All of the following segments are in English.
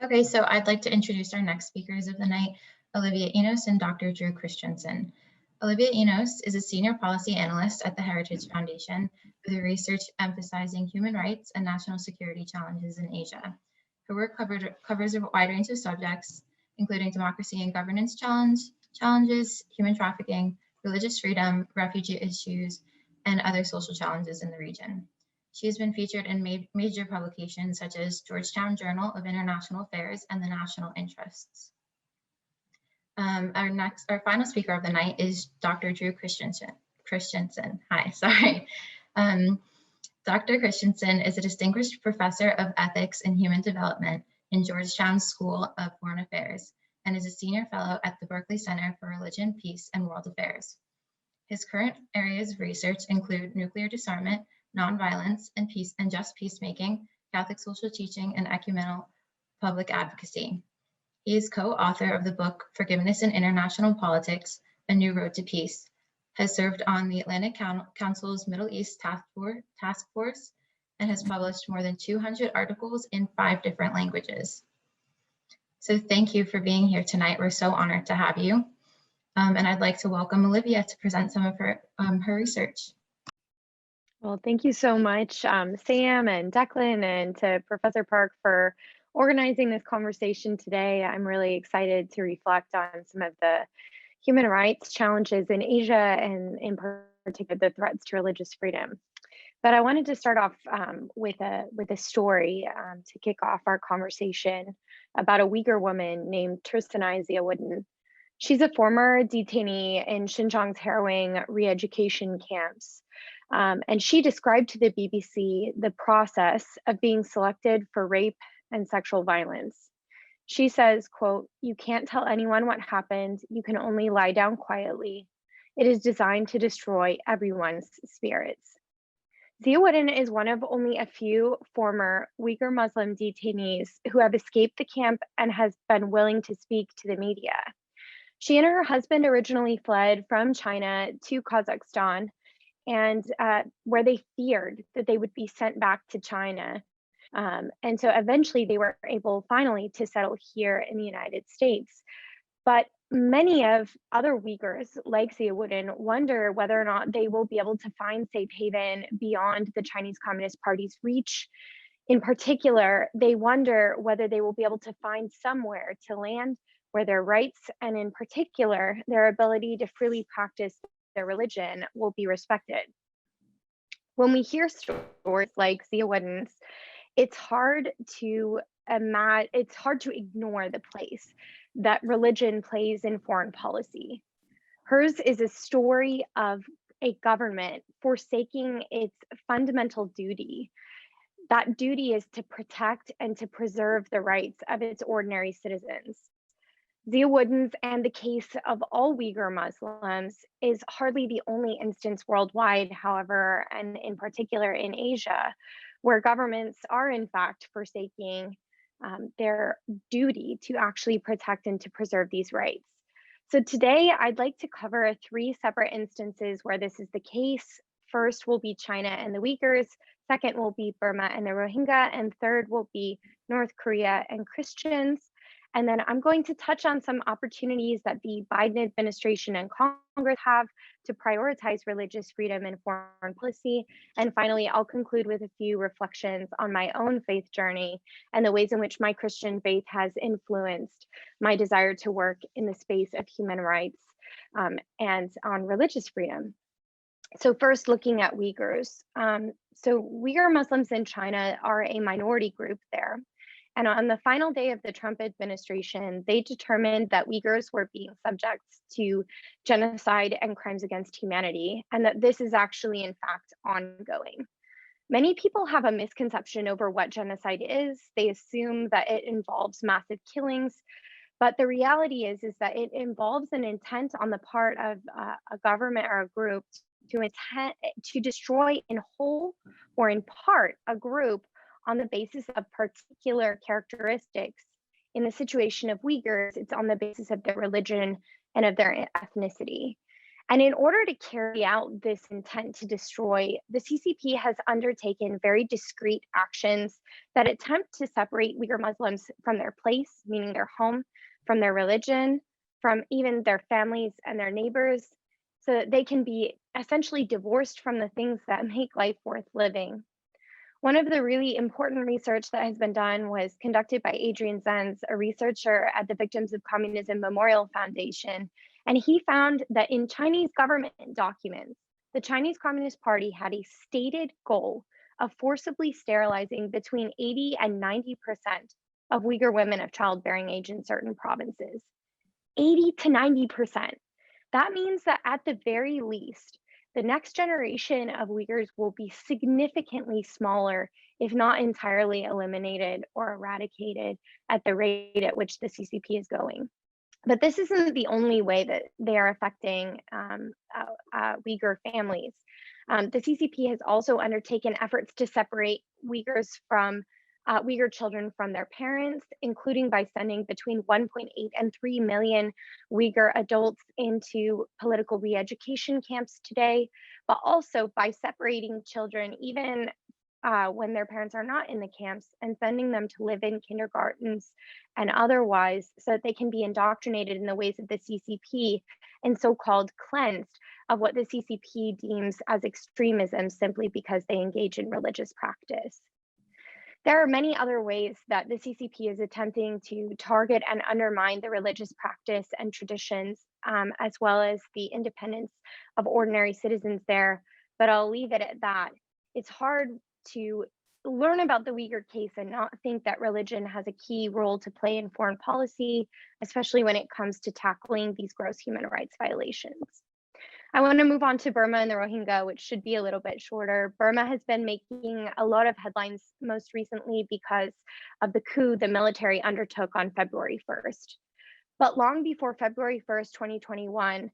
Okay, so I'd like to introduce our next speakers of the night, Olivia Enos and Dr. Drew Christiansen. Olivia Enos is a senior policy analyst at the Heritage Foundation with research emphasizing human rights and national security challenges in Asia. Her work covers a wide range of subjects, including democracy and governance challenges, human trafficking, religious freedom, refugee issues, and other social challenges in the region. She has been featured in major publications such as Georgetown Journal of International Affairs and the National Interests. Our final speaker of the night is Dr. Drew Christiansen. Hi, sorry. Dr. Christiansen is a distinguished professor of ethics and human development in Georgetown School of Foreign Affairs and is a senior fellow at the Berkeley Center for Religion, Peace, and World Affairs. His current areas of research include nuclear disarmament, nonviolence, and just peacemaking, Catholic social teaching, and ecumenical public advocacy. He is co-author of the book Forgiveness in International Politics, A New Road to Peace, has served on the Atlantic Council's Middle East Task Force, and has published more than 200 articles in 5 different languages. So thank you for being here tonight. We're so honored to have you. And I'd like to welcome Olivia to present some of her research. Well, thank you so much, Sam and Declan, and to Professor Park for organizing this conversation today. I'm really excited to reflect on some of the human rights challenges in Asia, and in particular, the threats to religious freedom. But I wanted to start off with a story to kick off our conversation about a Uyghur woman named Tursunay Ziawuddin. She's a former detainee in Xinjiang's harrowing re-education camps. And she described to the BBC the process of being selected for rape and sexual violence. She says, quote, "You can't tell anyone what happened. You can only lie down quietly. It is designed to destroy everyone's spirits." Ziawuddin is one of only a few former Uyghur Muslim detainees who have escaped the camp and has been willing to speak to the media. She and her husband originally fled from China to Kazakhstan, and where they feared that they would be sent back to China. And so eventually they were able finally to settle here in the United States. But many of other Uyghurs, like Ziawuddin, wonder whether or not they will be able to find safe haven beyond the Chinese Communist Party's reach. In particular, they wonder whether they will be able to find somewhere to land where their rights, and in particular, their ability to freely practice their religion, will be respected. When we hear stories like Ziawuddin's, it's hard to ignore the place that religion plays in foreign policy. Hers is a story of a government forsaking its fundamental duty. That duty is to protect and to preserve the rights of its ordinary citizens. Ziawuddin's, and the case of all Uyghur Muslims, is hardly the only instance worldwide, however, and in particular in Asia, where governments are in fact forsaking their duty to actually protect and to preserve these rights. So today I'd like to cover 3 separate instances where this is the case. First will be China and the Uyghurs, second will be Burma and the Rohingya, and third will be North Korea and Christians. And then I'm going to touch on some opportunities that the Biden administration and Congress have to prioritize religious freedom in foreign policy. And finally, I'll conclude with a few reflections on my own faith journey and the ways in which my Christian faith has influenced my desire to work in the space of human rights and on religious freedom. So first, looking at Uyghurs. So Uyghur Muslims in China are a minority group there. And on the final day of the Trump administration, they determined that Uyghurs were being subject to genocide and crimes against humanity, and that this is actually, in fact, ongoing. Many people have a misconception over what genocide is. They assume that it involves massive killings, but the reality is that it involves an intent on the part of a government or a group to destroy in whole or in part a group on the basis of particular characteristics. In the situation of Uyghurs, it's on the basis of their religion and of their ethnicity. And in order to carry out this intent to destroy, the CCP has undertaken very discrete actions that attempt to separate Uyghur Muslims from their place, meaning their home, from their religion, from even their families and their neighbors, so that they can be essentially divorced from the things that make life worth living. One of the really important research that has been done was conducted by Adrian Zenz, a researcher at the Victims of Communism Memorial Foundation. And he found that in Chinese government documents, the Chinese Communist Party had a stated goal of forcibly sterilizing between 80 and 90% of Uyghur women of childbearing age in certain provinces. 80 to 90%. That means that at the very least, the next generation of Uyghurs will be significantly smaller, if not entirely eliminated or eradicated at the rate at which the CCP is going. But this isn't the only way that they are affecting Uyghur families. The CCP has also undertaken efforts to separate Uyghur children from their parents, including by sending between 1.8 and 3 million Uyghur adults into political re-education camps today, but also by separating children even when their parents are not in the camps and sending them to live in kindergartens and otherwise so that they can be indoctrinated in the ways of the CCP and so-called cleansed of what the CCP deems as extremism simply because they engage in religious practice. There are many other ways that the CCP is attempting to target and undermine the religious practice and traditions, as well as the independence of ordinary citizens there, but I'll leave it at that. It's hard to learn about the Uyghur case and not think that religion has a key role to play in foreign policy, especially when it comes to tackling these gross human rights violations. I want to move on to Burma and the Rohingya, which should be a little bit shorter. Burma has been making a lot of headlines most recently because of the coup the military undertook on February 1st. But long before February 1st, 2021,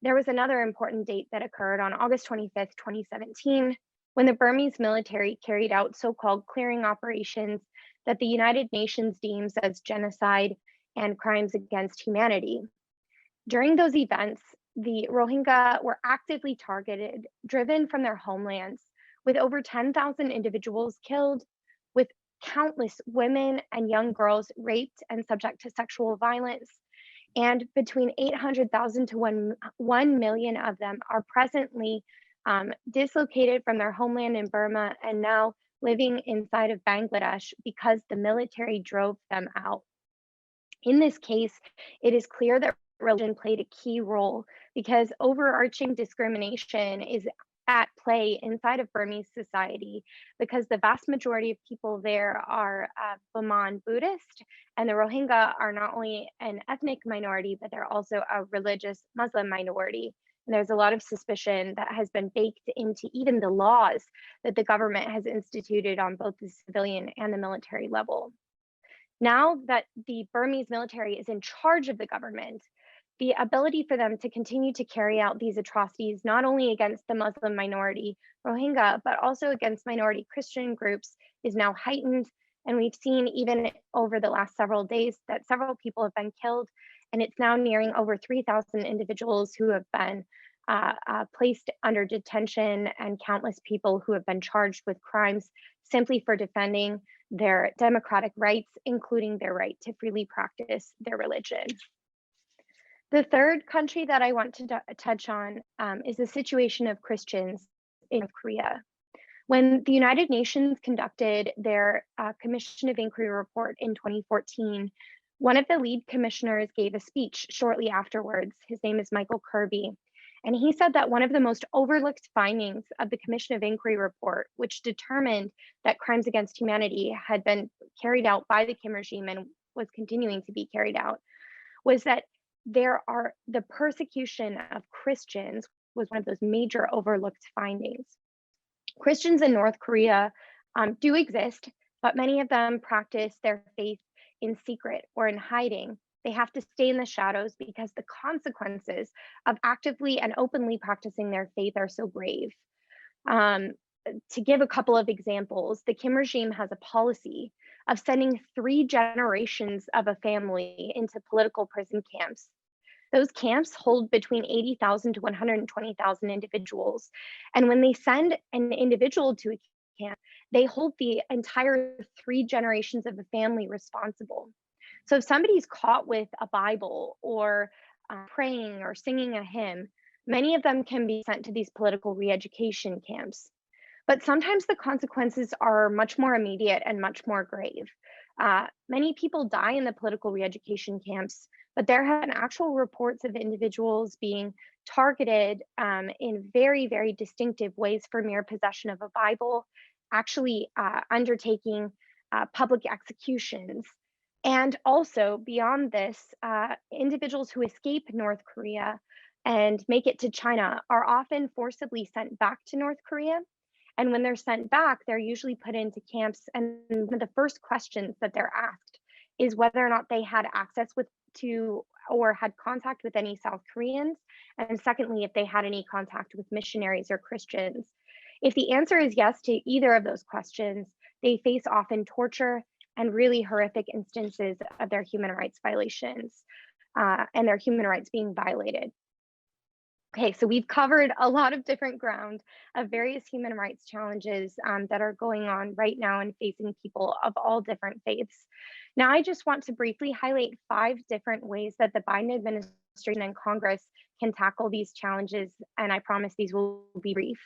there was another important date that occurred on August 25th, 2017, when the Burmese military carried out so-called clearing operations that the United Nations deems as genocide and crimes against humanity. During those events, the Rohingya were actively targeted, driven from their homelands, with over 10,000 individuals killed, with countless women and young girls raped and subject to sexual violence. And between 800,000 to 1 million of them are presently dislocated from their homeland in Burma and now living inside of Bangladesh because the military drove them out. In this case, it is clear that religion played a key role because overarching discrimination is at play inside of Burmese society because the vast majority of people there are Burman Buddhist, and the Rohingya are not only an ethnic minority, but they're also a religious Muslim minority. And there's a lot of suspicion that has been baked into even the laws that the government has instituted on both the civilian and the military level. Now that the Burmese military is in charge of the government, the ability for them to continue to carry out these atrocities, not only against the Muslim minority Rohingya, but also against minority Christian groups, is now heightened. And we've seen even over the last several days that several people have been killed, and it's now nearing over 3,000 individuals who have been placed under detention, and countless people who have been charged with crimes simply for defending their democratic rights, including their right to freely practice their religion. The third country that I want to touch on is the situation of Christians in North Korea. When the United Nations conducted their Commission of Inquiry report in 2014, one of the lead commissioners gave a speech shortly afterwards. His name is Michael Kirby. And he said that one of the most overlooked findings of the Commission of Inquiry report, which determined that crimes against humanity had been carried out by the Kim regime and was continuing to be carried out, was that the persecution of Christians was one of those major overlooked findings. Christians in North Korea do exist, but many of them practice their faith in secret or in hiding. They have to stay in the shadows because the consequences of actively and openly practicing their faith are so grave. To give a couple of examples, the Kim regime has a policy of sending 3 generations of a family into political prison camps. Those camps hold between 80,000 to 120,000 individuals. And when they send an individual to a camp, they hold the entire 3 generations of the family responsible. So if somebody's caught with a Bible or praying or singing a hymn, many of them can be sent to these political re education camps. But sometimes the consequences are much more immediate and much more grave. Many people die in the political re education camps, but there have been actual reports of individuals being targeted in very, very distinctive ways for mere possession of a Bible, actually undertaking public executions. And also, beyond this, individuals who escape North Korea and make it to China are often forcibly sent back to North Korea. And when they're sent back, they're usually put into camps. And one of the first questions that they're asked is whether or not they had access to or had contact with any South Koreans. And secondly, if they had any contact with missionaries or Christians. If the answer is yes to either of those questions, they face often torture and really horrific instances of their human rights violations and their human rights being violated. Okay, so we've covered a lot of different ground of various human rights challenges that are going on right now and facing people of all different faiths. Now, I just want to briefly highlight 5 different ways that the Biden administration and Congress can tackle these challenges, and I promise these will be brief.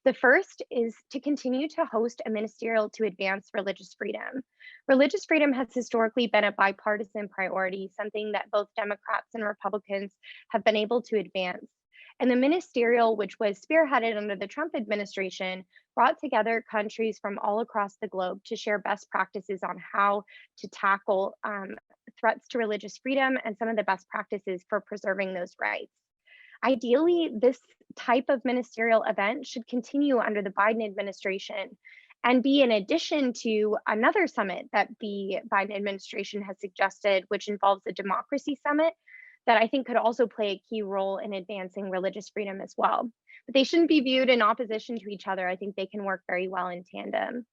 The first is to continue to host a ministerial to advance religious freedom. Religious freedom has historically been a bipartisan priority, something that both Democrats and Republicans have been able to advance. And the ministerial, which was spearheaded under the Trump administration, brought together countries from all across the globe to share best practices on how to tackle threats to religious freedom and some of the best practices for preserving those rights. Ideally, this type of ministerial event should continue under the Biden administration and be in addition to another summit that the Biden administration has suggested, which involves a democracy summit that I think could also play a key role in advancing religious freedom as well. But they shouldn't be viewed in opposition to each other. I think they can work very well in tandem.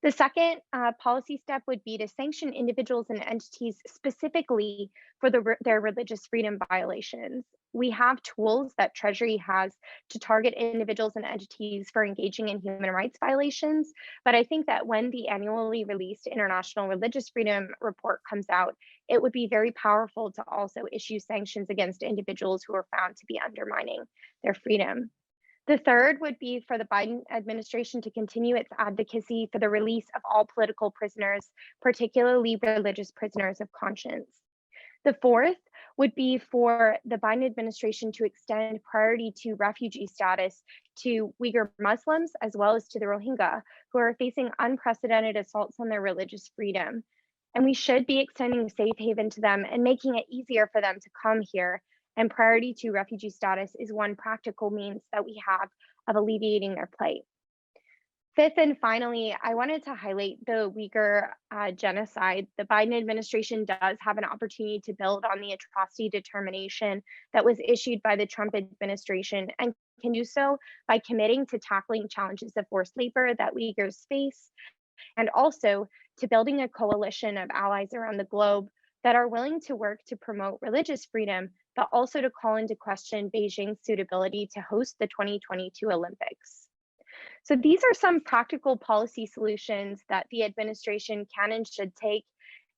The second policy step would be to sanction individuals and entities specifically for their religious freedom violations. We have tools that Treasury has to target individuals and entities for engaging in human rights violations, but I think that when the annually released International Religious Freedom Report comes out, it would be very powerful to also issue sanctions against individuals who are found to be undermining their freedom. The third would be for the Biden administration to continue its advocacy for the release of all political prisoners, particularly religious prisoners of conscience. The fourth would be for the Biden administration to extend priority to refugee status to Uyghur Muslims, as well as to the Rohingya, who are facing unprecedented assaults on their religious freedom. And we should be extending safe haven to them and making it easier for them to come here. And priority to refugee status is one practical means that we have of alleviating their plight. Fifth and finally, I wanted to highlight the Uyghur genocide. The Biden administration does have an opportunity to build on the atrocity determination that was issued by the Trump administration and can do so by committing to tackling challenges of forced labor that Uyghurs face, and also to building a coalition of allies around the globe that are willing to work to promote religious freedom, but also to call into question Beijing's suitability to host the 2022 Olympics. So these are some practical policy solutions that the administration can and should take,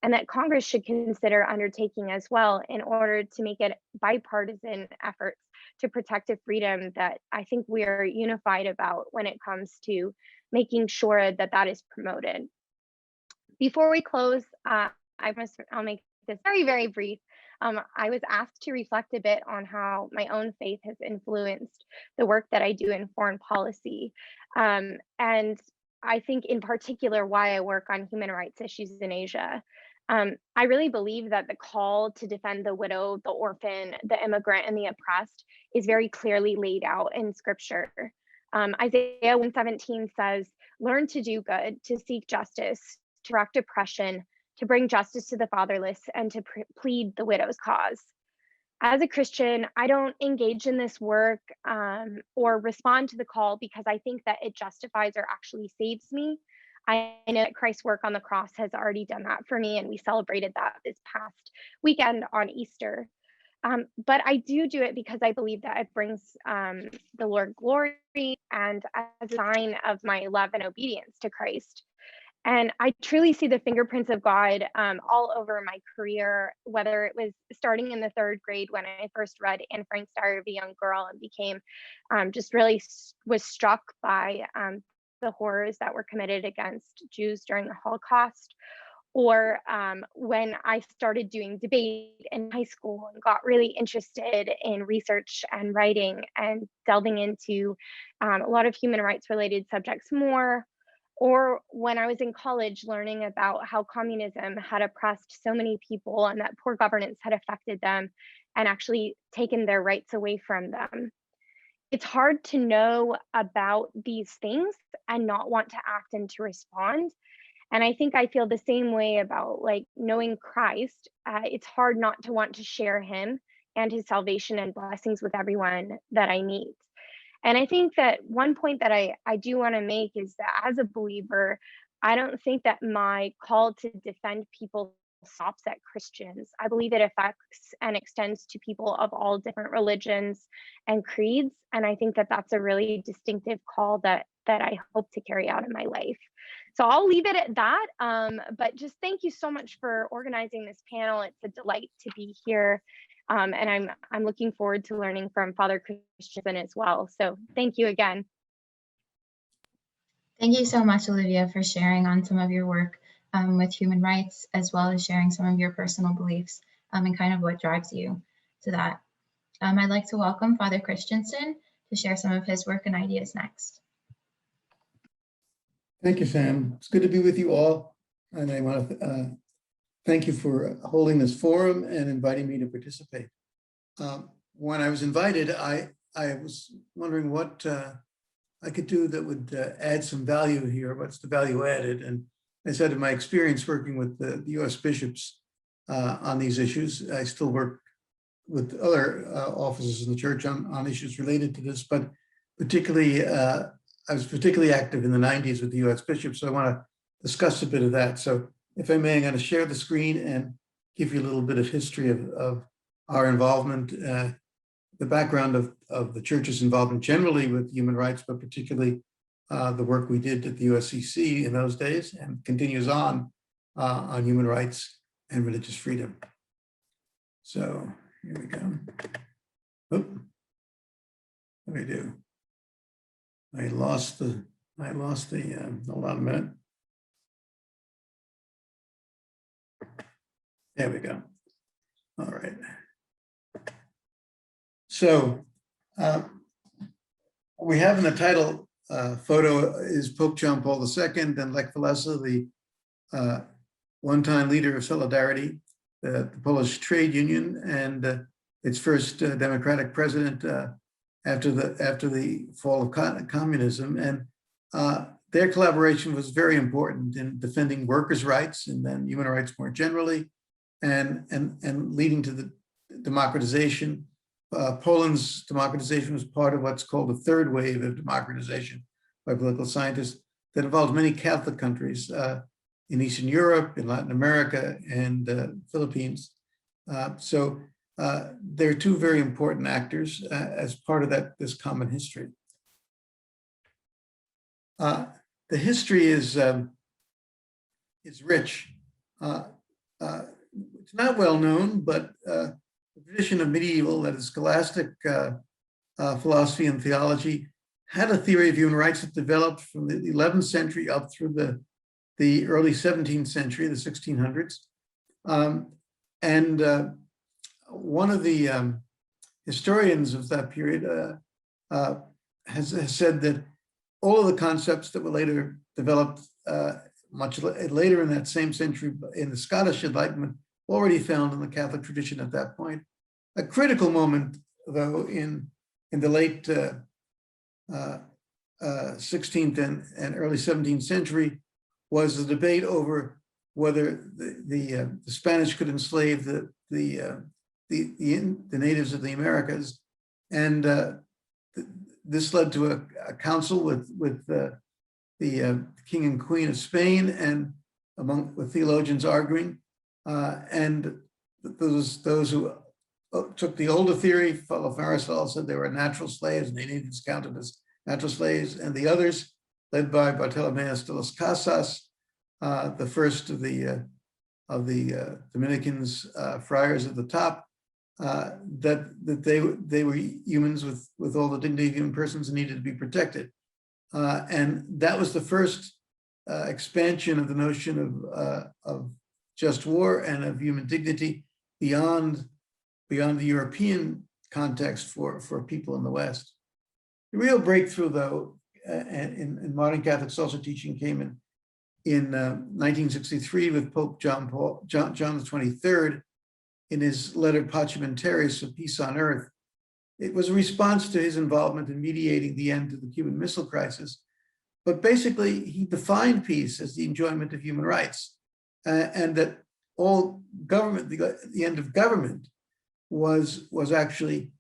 and that Congress should consider undertaking as well in order to make it bipartisan efforts to protect a freedom that I think we are unified about when it comes to making sure that that is promoted. Before we close, I'll make this very, very brief. I was asked to reflect a bit on how my own faith has influenced the work that I do in foreign policy. And I think in particular why I work on human rights issues in Asia. I really believe that the call to defend the widow, the orphan, the immigrant, and the oppressed is very clearly laid out in scripture. Isaiah 1:17 says, "Learn to do good, to seek justice, to correct oppression, to bring justice to the fatherless, and to plead the widow's cause." As a Christian, I don't engage in this work or respond to the call because I think that it justifies or actually saves me. I know that Christ's work on the cross has already done that for me, and we celebrated that this past weekend on Easter. But I do it because I believe that it brings the Lord glory and as a sign of my love and obedience to Christ. And I truly see the fingerprints of God all over my career, whether it was starting in the third grade when I first read Anne Frank's Diary of a Young Girl and became just really was struck by the horrors that were committed against Jews during the Holocaust, or when I started doing debate in high school and got really interested in research and writing and delving into a lot of human rights related subjects more, or when I was in college learning about how communism had oppressed so many people and that poor governance had affected them and actually taken their rights away from them. It's hard to know about these things and not want to act and to respond. And I think I feel the same way about like knowing Christ. It's hard not to want to share him and his salvation and blessings with everyone that I meet. And I think that one point that I do want to make is that as a believer, I don't think that my call to defend people stops at Christians. I believe it affects and extends to people of all different religions and creeds. And I think that that's a really distinctive call that I hope to carry out in my life. So I'll leave it at that. But just thank you so much for organizing this panel. It's a delight to be here. And I'm looking forward to learning from Father Christiansen as well. So thank you again. Thank you so much, Olivia, for sharing on some of your work with human rights, as well as sharing some of your personal beliefs and kind of what drives you to that. I'd like to welcome Father Christiansen to share some of his work and ideas next. Thank you, Sam. It's good to be with you all. And I want to thank you for holding this forum and inviting me to participate. When I was invited, I was wondering what I could do that would add some value here. What's the value added? And I said in my experience working with the US bishops on these issues, I still work with other offices in the church on issues related to this, but particularly, I was particularly active in the 90s with the US bishops, so I want to discuss a bit of that. So if I may, I'm going to share the screen and give you a little bit of history of our involvement, the background of the church's involvement generally with human rights, but particularly the work we did at the USCC in those days and continues on human rights and religious freedom. So here we go. Oop. What do I do? I lost the, hold on a minute. There we go. All right. So we have in the title photo is Pope John Paul II and Lech Walesa, the one-time leader of Solidarity, the Polish trade union, and its first democratic president after the fall of communism. And their collaboration was very important in defending workers' rights and then human rights more generally, and leading to the democratization. Poland's democratization was part of what's called the third wave of democratization by political scientists that involved many Catholic countries in Eastern Europe, in Latin America, and Philippines. So they're two very important actors as part of this common history. The history is rich. It's not well known, but the tradition of medieval, that is scholastic philosophy and theology, had a theory of human rights that developed from the 11th century up through the early 17th century, the 1600s. One of the historians of that period has said that all of the concepts that were later developed much later in that same century in the Scottish Enlightenment already found in the Catholic tradition at that point. A critical moment, though, in the late 16th and early 17th century was the debate over whether the Spanish could enslave the natives of the Americas, and this led to a council with the King and Queen of Spain, and with theologians arguing, and those who took the older theory. Fellow Aristotle said they were natural slaves and they needed to be counted as natural slaves, and the others, led by Bartolomeus de las Casas, the first of the Dominicans, friars at the top, that they were humans with all the dignity of human persons and needed to be protected. And that was the first expansion of the notion of just war and of human dignity beyond the European context for people in the West. The real breakthrough, though, in modern Catholic social teaching came in 1963 with Pope John the 23rd in his letter Pacem in Terris, of Peace on Earth. It was a response to his involvement in mediating the end to the Cuban Missile Crisis. But basically, he defined peace as the enjoyment of human rights, and that all government, the end of government, was actually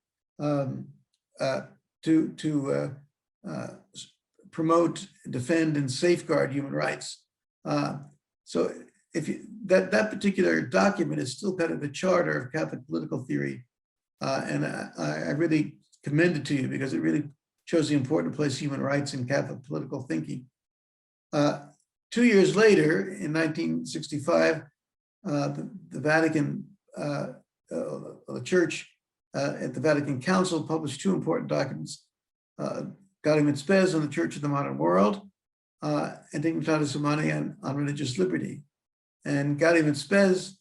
to promote, defend, and safeguard human rights. So if that particular document is still kind of the charter of Catholic political theory, and I really commend it to you because it really shows the important place human rights in Catholic political thinking. 2 years later, in 1965, the Vatican, the Church at the Vatican Council published two important documents, Gaudium et Spes on the Church of the Modern World, and Dignitatis Humanae on religious liberty. And Gaudium et Spes,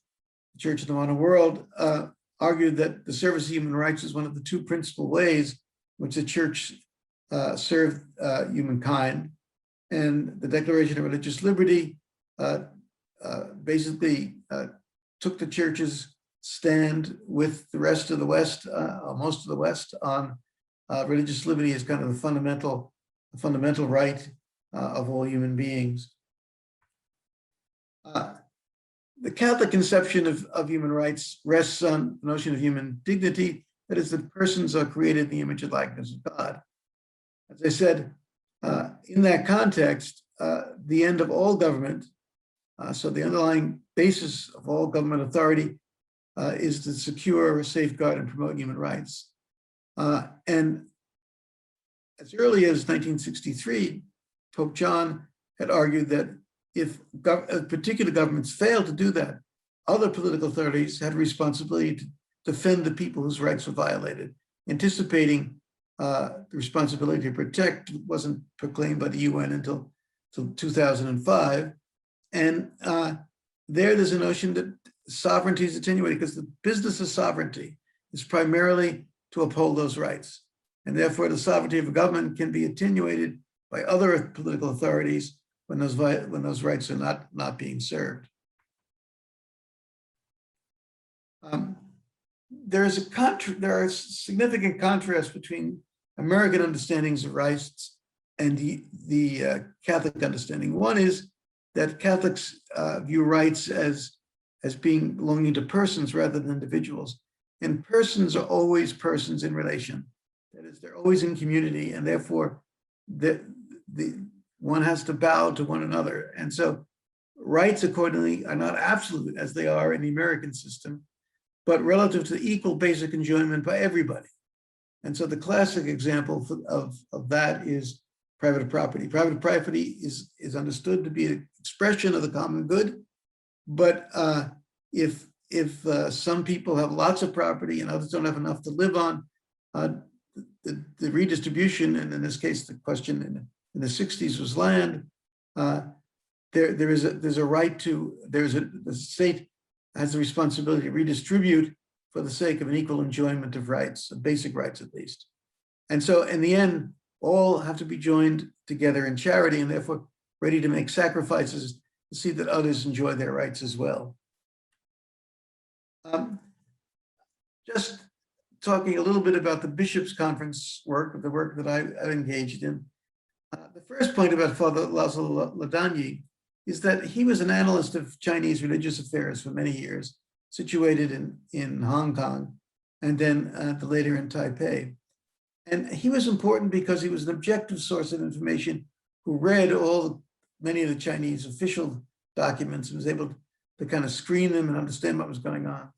the Church of the Modern World, argued that the service of human rights is one of the two principal ways in which the Church served humankind. And the Declaration of Religious Liberty basically took the Church's stand with the rest of the West, most of the West, on religious liberty as kind of the fundamental right of all human beings. The Catholic conception of human rights rests on the notion of human dignity, that is, that persons are created in the image and likeness of God. As I said, in that context, the end of all government, so the underlying basis of all government authority, is to secure, safeguard, and promote human rights. And as early as 1963, Pope John had argued that if particular governments failed to do that, other political authorities had a responsibility to defend the people whose rights were violated. Anticipating the responsibility to protect wasn't proclaimed by the UN until 2005. And there's a notion that sovereignty is attenuated because the business of sovereignty is primarily to uphold those rights. And therefore, the sovereignty of a government can be attenuated by other political authorities when those rights are not being served. There are significant contrasts between American understandings of rights and the Catholic understanding. One is that Catholics view rights as being belonging to persons rather than individuals. And persons are always persons in relation. That is, they're always in community, and therefore one has to bow to one another. And so rights accordingly are not absolute as they are in the American system, but relative to equal basic enjoyment by everybody. And so the classic example of that is private property. Private property is understood to be an expression of the common good, but if some people have lots of property and others don't have enough to live on, the redistribution, and in this case, the question in the 60s was land. There's a right to, the state has the responsibility to redistribute for the sake of an equal enjoyment of rights, of basic rights at least. And so in the end, all have to be joined together in charity and therefore ready to make sacrifices to see that others enjoy their rights as well. Just talking a little bit about the Bishops' Conference work, the work that I've engaged in. The first point about Father Laszlo Ladany is that he was an analyst of Chinese religious affairs for many years, situated in Hong Kong, and then later in Taipei. And he was important because he was an objective source of information who read many of the Chinese official documents and was able to kind of screen them and understand what was going on.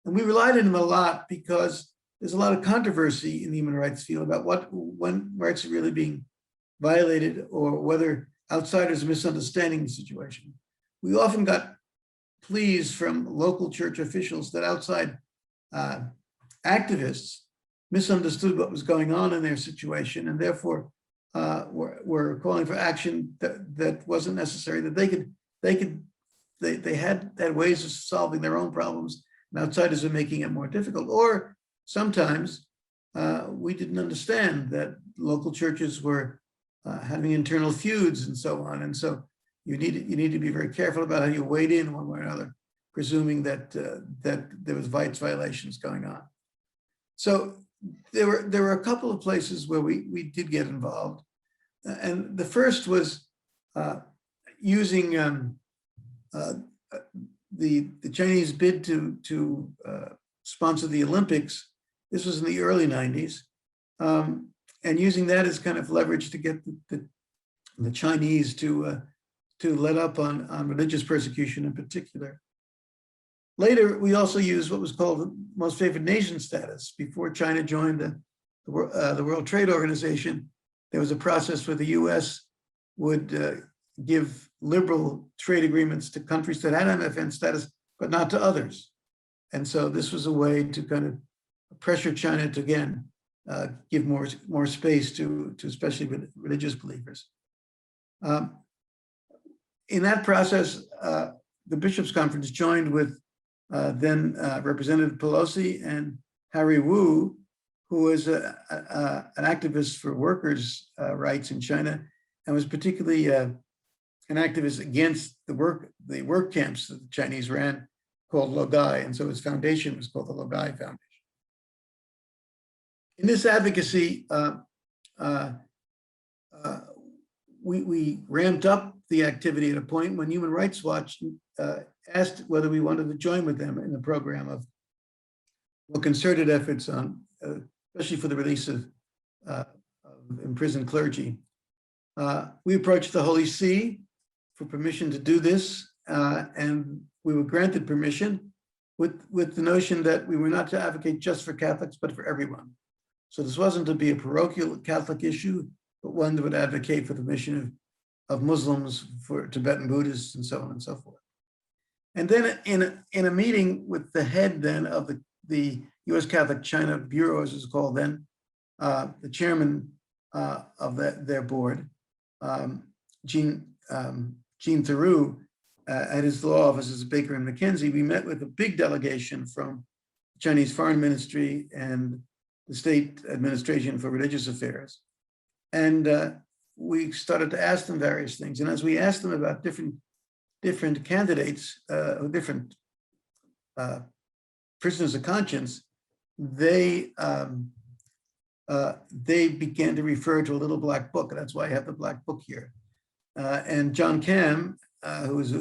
And we relied on him a lot because there's a lot of controversy in the human rights field about when rights are really being violated or whether outsiders are misunderstanding the situation. We often got pleas from local church officials that outside activists misunderstood what was going on in their situation and therefore were calling for action that wasn't necessary, that they had ways of solving their own problems and outsiders are making it more difficult. Or sometimes we didn't understand that local churches were having internal feuds and so on. And so you need to be very careful about how you wade in one way or another, presuming that there was rights violations going on. So there were a couple of places where we did get involved. And the first was using the Chinese bid to sponsor the Olympics. This was in the early 90s. And using that as kind of leverage to get the Chinese to let up on religious persecution in particular. Later, we also used what was called the most favored nation status. Before China joined the World Trade Organization, there was a process where the US would give liberal trade agreements to countries that had MFN status, but not to others. And so this was a way to kind of pressure China to, again, give more space to especially religious believers. In that process, the Bishops' Conference joined with then Representative Pelosi and Harry Wu, who was an activist for workers' rights in China and was particularly an activist against the work camps that the Chinese ran called Logai. And so his foundation was called the Logai Foundation. In this advocacy, we ramped up the activity at a point when Human Rights Watch asked whether we wanted to join with them in the program of concerted efforts on, especially for the release of imprisoned clergy. We approached the Holy See for permission to do this, and we were granted permission with the notion that we were not to advocate just for Catholics, but for everyone. So this wasn't to be a parochial Catholic issue, but one that would advocate for the mission of Muslims, for Tibetan Buddhists, and so on and so forth. And then in a meeting with the head then of the U.S. Catholic China Bureau, as it's called then, the chairman of their board, Jean Theroux, at his law offices, Baker and McKenzie, we met with a big delegation from the Chinese Foreign Ministry and the State Administration for Religious Affairs. And we started to ask them various things. And as we asked them about different candidates, different prisoners of conscience, they began to refer to a little black book. And that's why I have the black book here. And John Cam, who was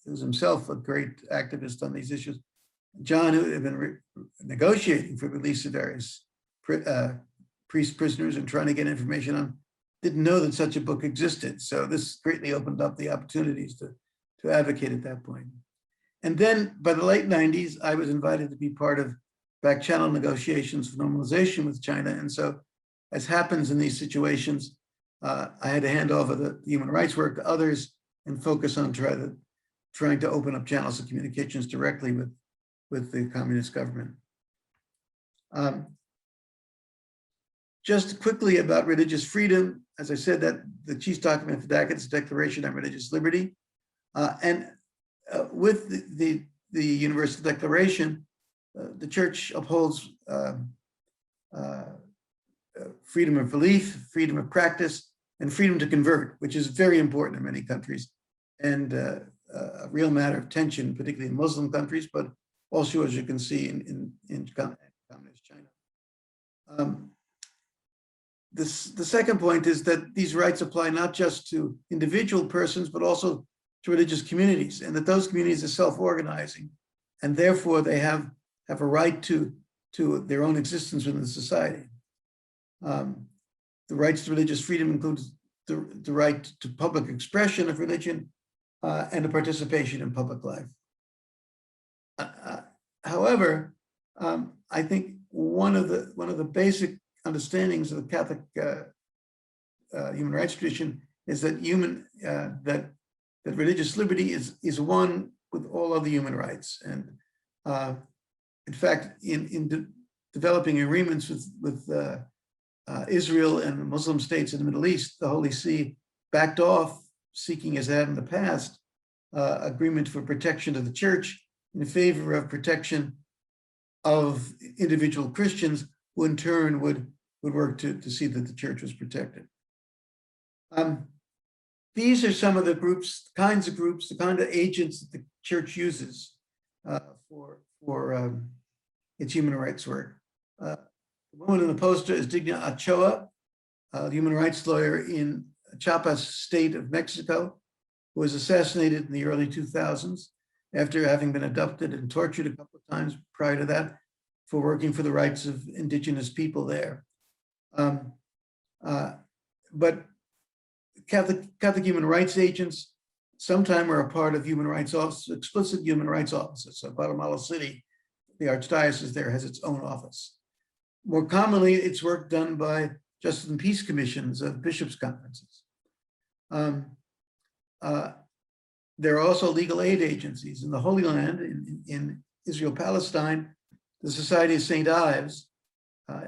himself a great activist on these issues, John, who had been negotiating for release of various priest prisoners and trying to get information on, didn't know that such a book existed. So this greatly opened up the opportunities to advocate at that point. And then by the late 90s, I was invited to be part of back channel negotiations for normalization with China. And so, as happens in these situations, I had to hand over the human rights work to others and focus on trying to open up channels of communications directly with the communist government. Just quickly about religious freedom, as I said, that the chief document for DACA is the Declaration on Religious Liberty. With the Universal Declaration, the church upholds freedom of belief, freedom of practice, and freedom to convert, which is very important in many countries, and a real matter of tension, particularly in Muslim countries, but also, as you can see, in communist China. The second point is that these rights apply not just to individual persons, but also to religious communities, and that those communities are self-organizing, and therefore they have a right to their own existence within society. The rights to religious freedom includes the right to public expression of religion and to participation in public life. However, I think one of the basic understandings of the Catholic human rights tradition is that that religious liberty is one with all other human rights. And in fact, in developing agreements with Israel and the Muslim states in the Middle East, the Holy See backed off, seeking, as it had in the past, agreement for protection of the church in favor of protection of individual Christians, who in turn would work to see that the church was protected. These are some of the groups, the kind of agents that the church uses for its human rights work. The woman in the poster is Digna Ochoa, a human rights lawyer in Chiapas state of Mexico, who was assassinated in the early 2000s after having been abducted and tortured a couple of times prior to that for working for the rights of indigenous people there. But Catholic human rights agents sometimes are a part of human rights offices, explicit human rights offices. So Guatemala City, the archdiocese there, has its own office. More commonly, it's work done by justice and peace commissions of bishops' conferences. There are also legal aid agencies in the Holy Land, in Israel, Palestine. The Society of St. Ives,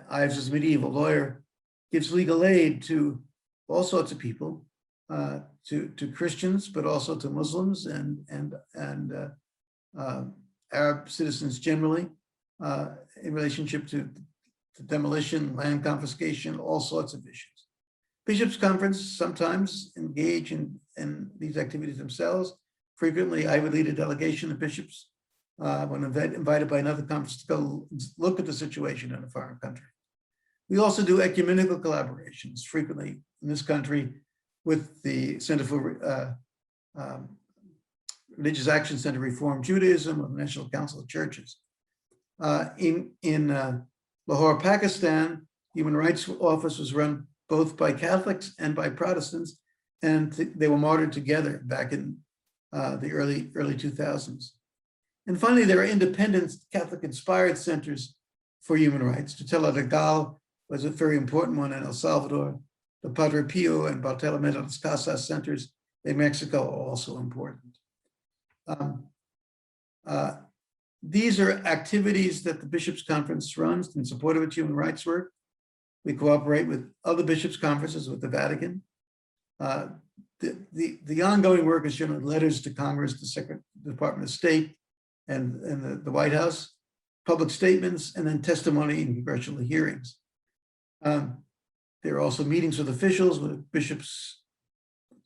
Ives is a medieval lawyer, gives legal aid to all sorts of people, to Christians, but also to Muslims and Arab citizens generally, in relationship to demolition, land confiscation, all sorts of issues. Bishops' Conference sometimes engage in these activities themselves. Frequently, I would lead a delegation of bishops when invited by another conference to go look at the situation in a foreign country. We also do ecumenical collaborations frequently in this country with the Center for Religious Action Center Reform Judaism of the National Council of Churches. In Lahore, Pakistan, Human Rights Office was run both by Catholics and by Protestants, and they were martyred together back in the early 2000s. And finally, there are independent Catholic-inspired centers for human rights. Tutela Legal was a very important one in El Salvador. The Padre Pio and Bartolomé de las Casas centers in Mexico are also important. These are activities that the Bishops' Conference runs in support of its human rights work. We cooperate with other bishops' conferences, with the Vatican. The ongoing work is generally letters to Congress, the Department of State, and the White House, public statements, and then testimony in congressional hearings. There are also meetings with officials, with bishops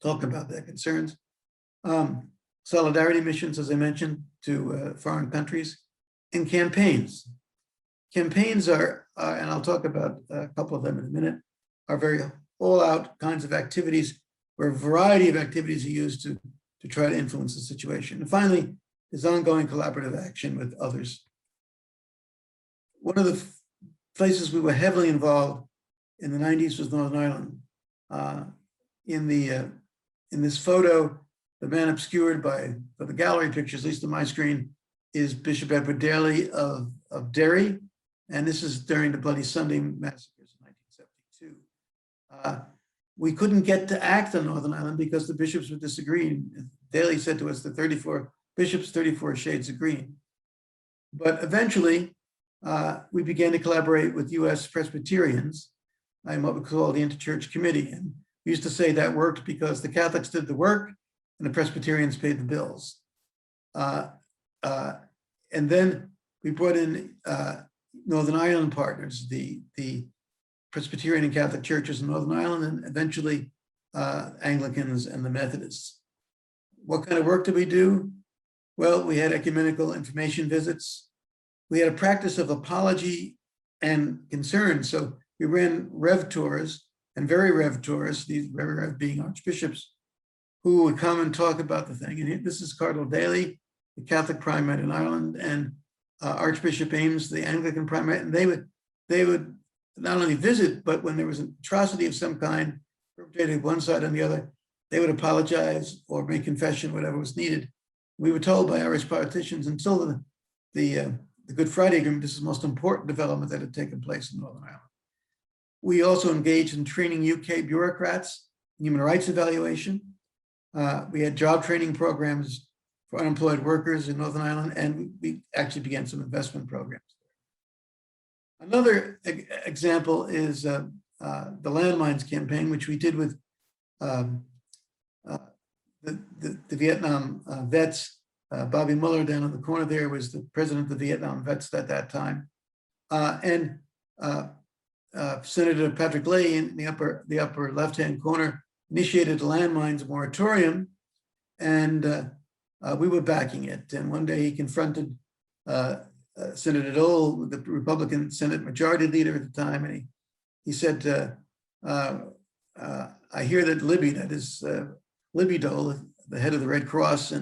talk about their concerns. Solidarity missions, as I mentioned, to foreign countries, and campaigns. Campaigns are, and I'll talk about a couple of them in a minute, are very all-out kinds of activities where a variety of activities are used to try to influence the situation. And finally, there's ongoing collaborative action with others. One of the places we were heavily involved in the 90s was Northern Ireland. In this photo, the man obscured by the gallery pictures, at least on my screen, is Bishop Edward Daly of Derry. And this is during the Bloody Sunday massacres in 1972. We couldn't get to act on Northern Ireland because the bishops were disagreeing. Daly said to us the 34 bishops, 34 shades of green. But eventually, we began to collaborate with US Presbyterians in what we call the Interchurch Committee. And we used to say that worked because the Catholics did the work and the Presbyterians paid the bills. And then we brought in Northern Ireland partners, the Presbyterian and Catholic churches in Northern Ireland, and eventually Anglicans and the Methodists. What kind of work did we do? Well, we had ecumenical information visits. We had a practice of apology and concern. So we ran Rev tours, and very Rev tours, these very Rev being archbishops, who would come and talk about the thing. And this is Cardinal Daly, the Catholic primate in Ireland, and Archbishop Ames, the Anglican primate. And they would not only visit, but when there was an atrocity of some kind perpetrated one side and the other, they would apologize or make confession, whatever was needed. We were told by Irish politicians until the the Good Friday Agreement, this is the most important development that had taken place in Northern Ireland. We also engaged in training UK bureaucrats in human rights evaluation. We had job training programs for unemployed workers in Northern Ireland, and we actually began some investment programs. Another example is the landmines campaign, which we did with the Vietnam vets. Bobby Mueller down in the corner there was the president of the Vietnam vets at that time. And Senator Patrick Leahy in the upper left-hand corner initiated a landmines moratorium, and we were backing it. And one day he confronted Senator Dole, the Republican Senate Majority Leader at the time, and he said, I hear that Libby, that is Libby Dole, the head of the Red Cross,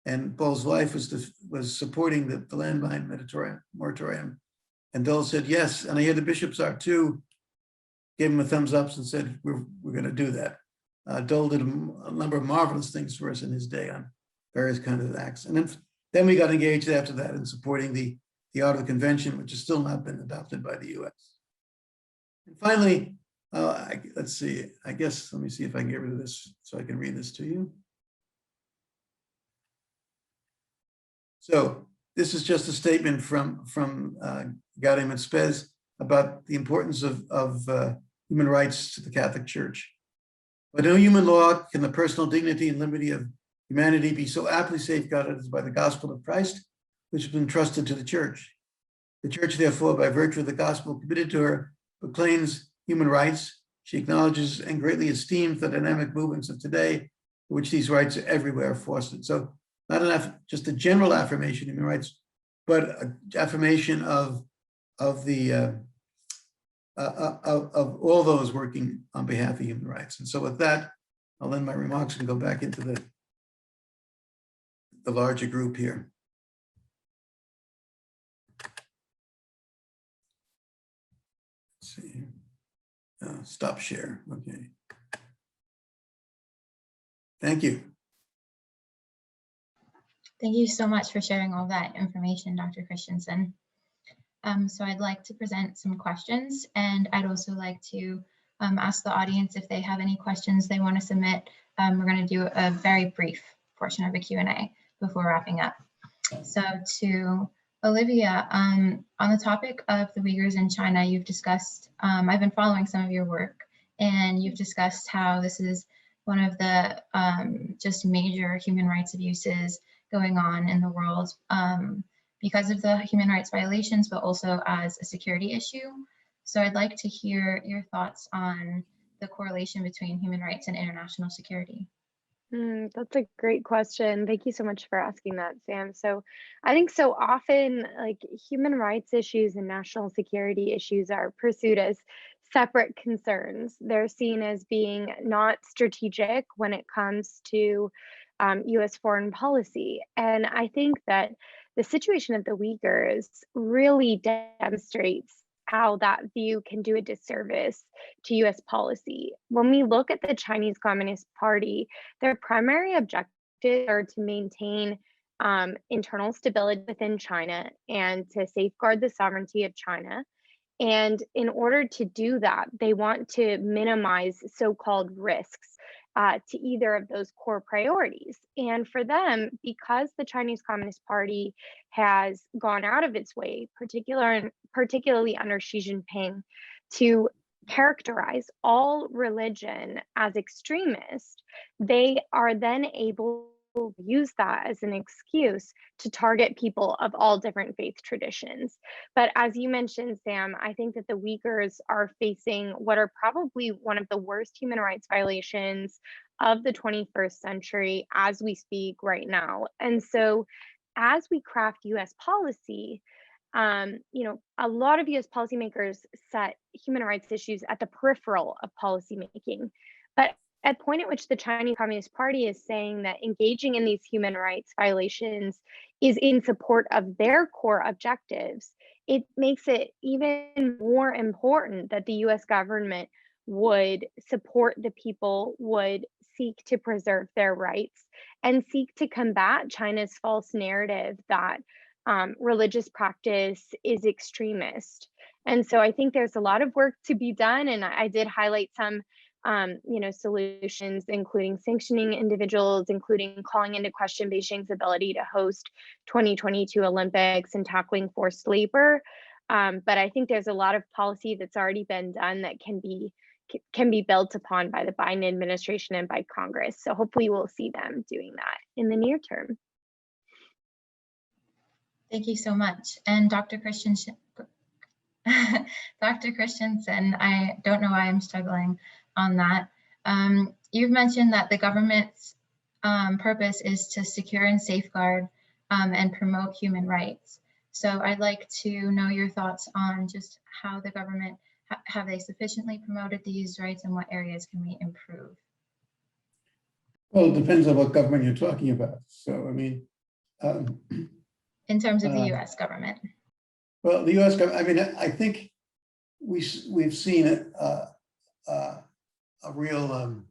and Paul's wife was supporting the landmine moratorium. And Dole said, yes, and I hear the bishops are too. Gave him a thumbs up and said, we're going to do that. Dole did a number of marvelous things for us in his day on various kinds of acts. And then we got engaged after that in supporting the Art of the Convention, which has still not been adopted by the US. And finally, let's see, I guess, let me see if I can get rid of this so I can read this to you. So this is just a statement from Gaudium et Spes about the importance of human rights to the Catholic Church. By no human law can the personal dignity and liberty of humanity be so aptly safeguarded as by the gospel of Christ, which has been entrusted to the Church. The Church, therefore, by virtue of the gospel committed to her, proclaims human rights. She acknowledges and greatly esteems the dynamic movements of today, for which these rights are everywhere fostered. So not enough, just a general affirmation of human rights, but an affirmation of all those working on behalf of human rights. And so with that, I'll end my remarks and go back into the larger group here. Let's see. Stop share. Okay. Thank you. Thank you so much for sharing all that information, Dr. Christiansen. So I'd like to present some questions, and I'd also like to ask the audience if they have any questions they want to submit. We're going to do a very brief portion of the Q&A before wrapping up. So to Olivia, on the topic of the Uyghurs in China, you've discussed, I've been following some of your work, and you've discussed how this is one of the just major human rights abuses going on in the world because of the human rights violations, but also as a security issue. So I'd like to hear your thoughts on the correlation between human rights and international security. That's a great question. Thank you so much for asking that, Sam. So I think so often like human rights issues and national security issues are pursued as separate concerns. They're seen as being not strategic when it comes to US foreign policy. And I think that the situation of the Uyghurs really demonstrates how that view can do a disservice to US policy. When we look at the Chinese Communist Party, their primary objectives are to maintain internal stability within China and to safeguard the sovereignty of China. And in order to do that, they want to minimize so-called risks to either of those core priorities. And for them, because the Chinese Communist Party has gone out of its way, particularly under Xi Jinping, to characterize all religion as extremist, they are then able to use that as an excuse to target people of all different faith traditions. But as you mentioned, Sam, I think that the Uyghurs are facing what are probably one of the worst human rights violations of the 21st century as we speak right now. And so as we craft US policy, a lot of US policymakers set human rights issues at the peripheral of policymaking. But at the point at which the Chinese Communist Party is saying that engaging in these human rights violations is in support of their core objectives, it makes it even more important that the US government would support the people, would seek to preserve their rights, and seek to combat China's false narrative that religious practice is extremist. And so I think there's a lot of work to be done. And I did highlight some solutions, including sanctioning individuals, including calling into question Beijing's ability to host 2022 Olympics and tackling forced labor. But I think there's a lot of policy that's already been done that can be built upon by the Biden administration and by Congress. So hopefully we'll see them doing that in the near term. Thank you so much. And Dr. Christiansen, Dr. Christiansen, I don't know why I'm struggling on that. You've mentioned that the government's purpose is to secure and safeguard and promote human rights. So I'd like to know your thoughts on just how the government, have they sufficiently promoted these rights, and what areas can we improve? Well, it depends on what government you're talking about. So, I mean, in terms of the U.S. government. Well, the U.S. government, I mean, I think we've seen a real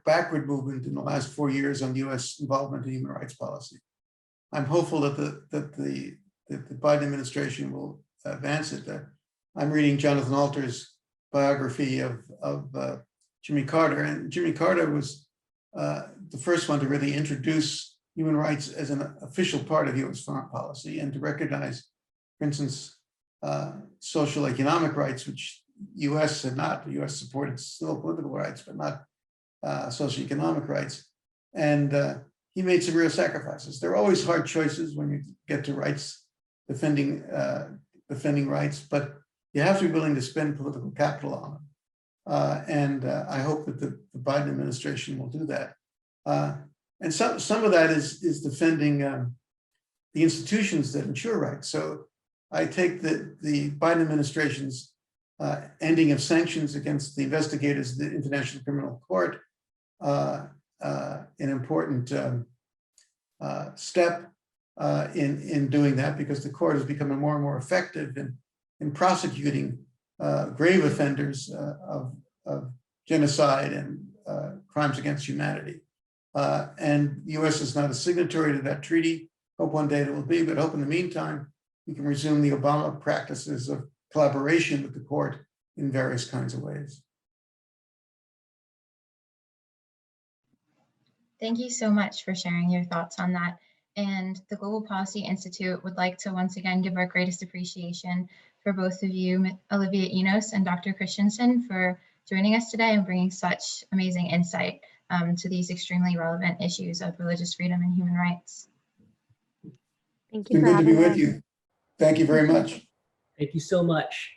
backward movement in the last 4 years on U.S. involvement in human rights policy. I'm hopeful that the Biden administration will advance it. I'm reading Jonathan Alter's biography of Jimmy Carter, and Jimmy Carter was the first one to really introduce human rights as an official part of U.S. foreign policy, and to recognize, for instance, social economic rights, which U.S. had not. The U.S. supported still political rights, but not socioeconomic rights. And he made some real sacrifices. There are always hard choices when you get to rights, defending rights, but you have to be willing to spend political capital on them. And I hope that the Biden administration will do that. And some of that is defending the institutions that ensure rights. So I take the Biden administration's ending of sanctions against the investigators of the International Criminal Court an important step in doing that, because the court is becoming more and more effective in prosecuting grave offenders of genocide and crimes against humanity. And the U.S. is not a signatory to that treaty. Hope one day it will be, but hope in the meantime, we can resume the Obama practices of collaboration with the court in various kinds of ways. Thank you so much for sharing your thoughts on that. And the Global Policy Institute would like to once again give our greatest appreciation for both of you, Olivia Enos and Dr. Christiansen, for joining us today and bringing such amazing insight to these extremely relevant issues of religious freedom and human rights. Thank you. It's been good to be with you. Thank you very much. Thank you so much.